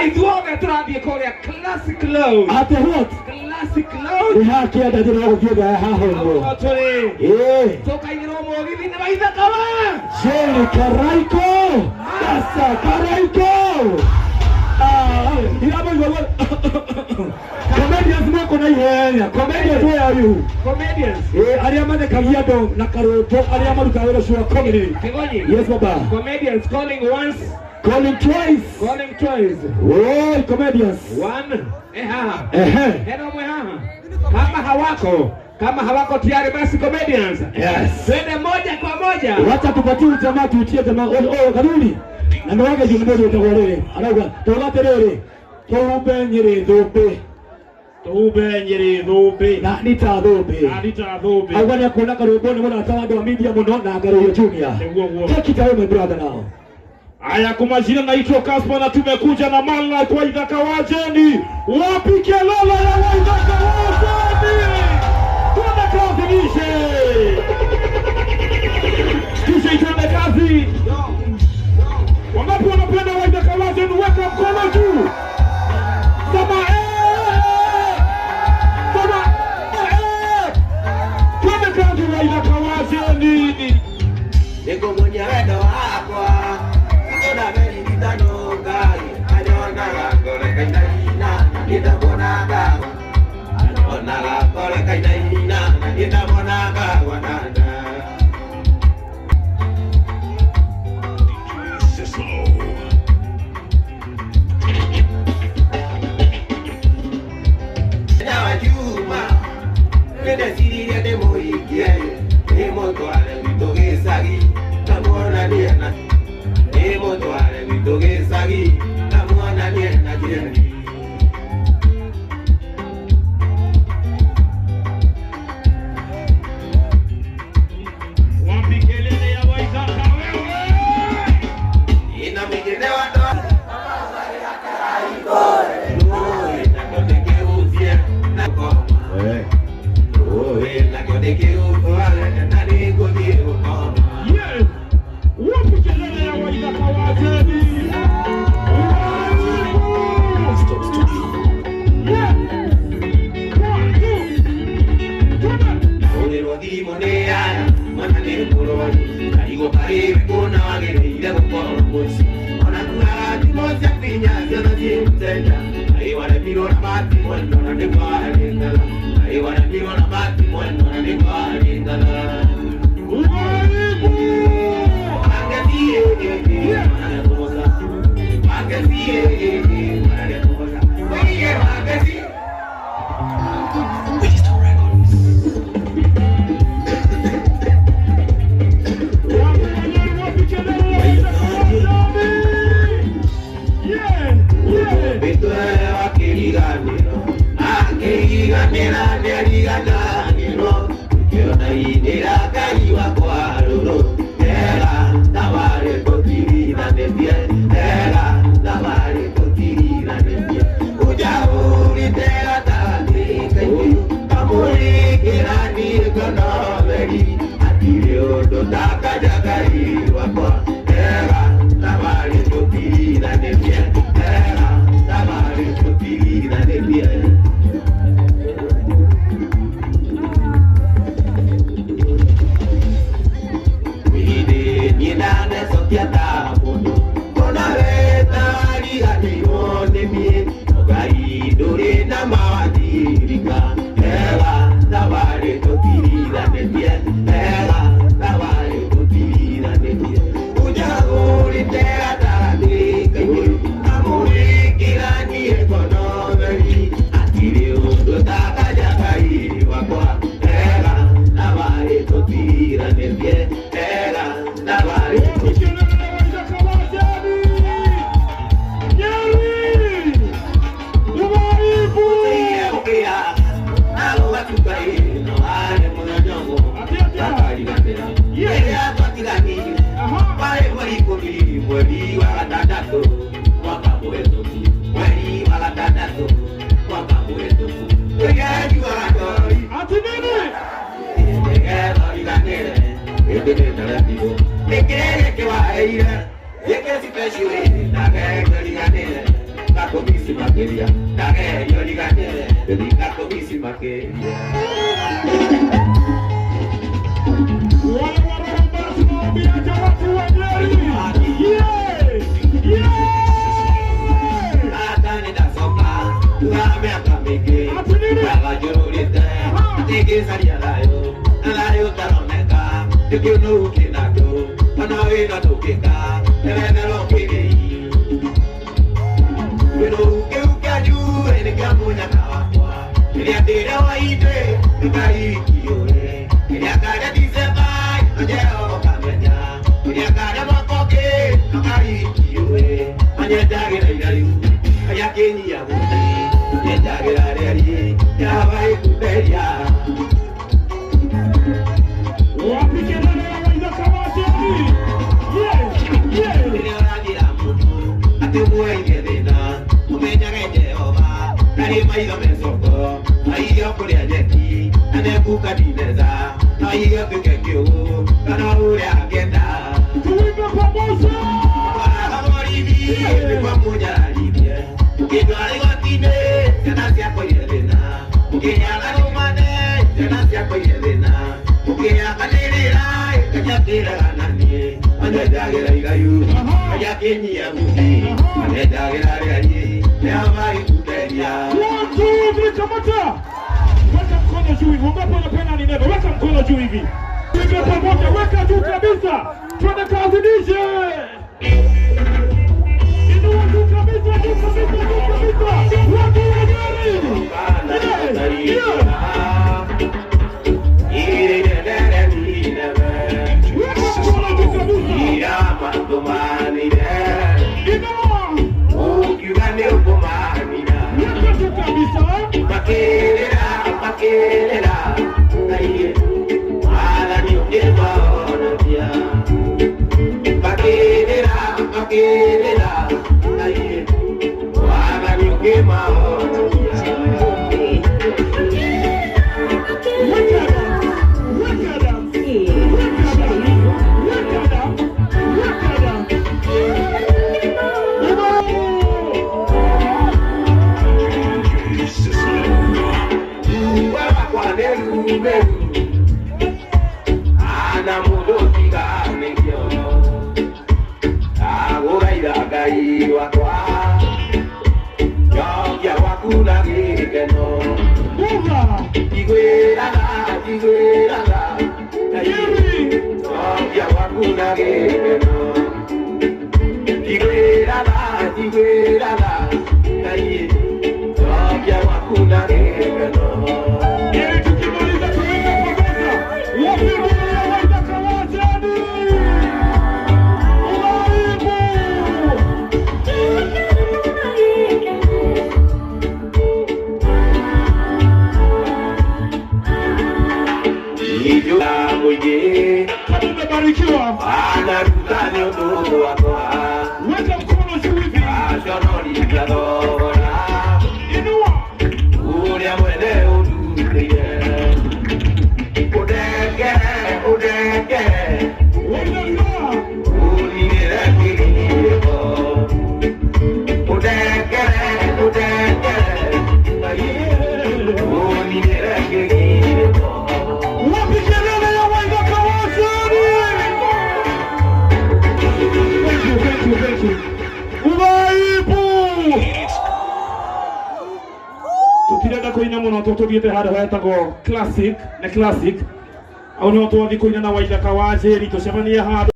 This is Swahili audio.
Naithuothe tũrathiĩ kũrĩa Classic Lounge. Ate what? Classic Lounge. Ni haki ya ndajira ya gũthiĩ haha ũguo. Tũrĩ. Tũkaigĩrwo mũgithi-inĩ wa ithaka wa. Sheri Karaiko. Sasa Karaiko. Comedians mwako na ihenya. Comedians where are you? Comedians. Aria mathekagia ndo na karũmbo aria marutaga wĩra ũcio wa comedy. Kigonyi. Yes baba. Comedians calling once. Calling twice. Calling twice. Oh, comedians. One. Haha. Heno mwe haha. Kama hawako tayari basi comedians. Yes. Twende moja kwa moja. Wacha tupatie jamaa tuitie jamaa. Karuni. Na ndo wake jumbe ndio tawalele. Arauga, tawatelele. Tobe nyere dope. Tobe nyere dope. Na nita dope. Na nita dope. Agwana kuna karuboni mwana atawado wa media muno na agaro ya junior. Take it away my brother now. Aya, kwa majina naitwa Kaspa na tumekuja na mala kwa Waithaka Wageni. Wapi kelele ya Waithaka Wageni? Twende kazi nishe. Kisha twende kazi. Wangapi wanapenda Waithaka Wageni? Weka mkono juu. Sema Sema twende kazi Waithaka Wageni. Niko mwenye wendo wako. Na meri ditano gai anyona la kore kaina nitamona ga anyona la kore kaina nitamona ga wananda na juma nende siri de moikie ni moto ale vitogezagi tamona niana moto ale vitogezagi tamona niana jirani wapi kelele ya Waithaka wewe ina migene watu makeria ndagerio ligane ndikako bisi makeria Weka mkono juu hivi, ungapo unapenda ni neno, weka mkono juu hivi. Weka pamoja, weka juu kabisa. Twende kazi DJ. Inua juu kabisa, juu kabisa, juu kabisa. Watu wajari. Weka mkono juu kabisa. Weka mkono juu hivi. Inua. Tutirenda kuina muno tutugite hada hetagwo classic na classic au no twathi kuina na Waithaka wa Njeri tucemania hada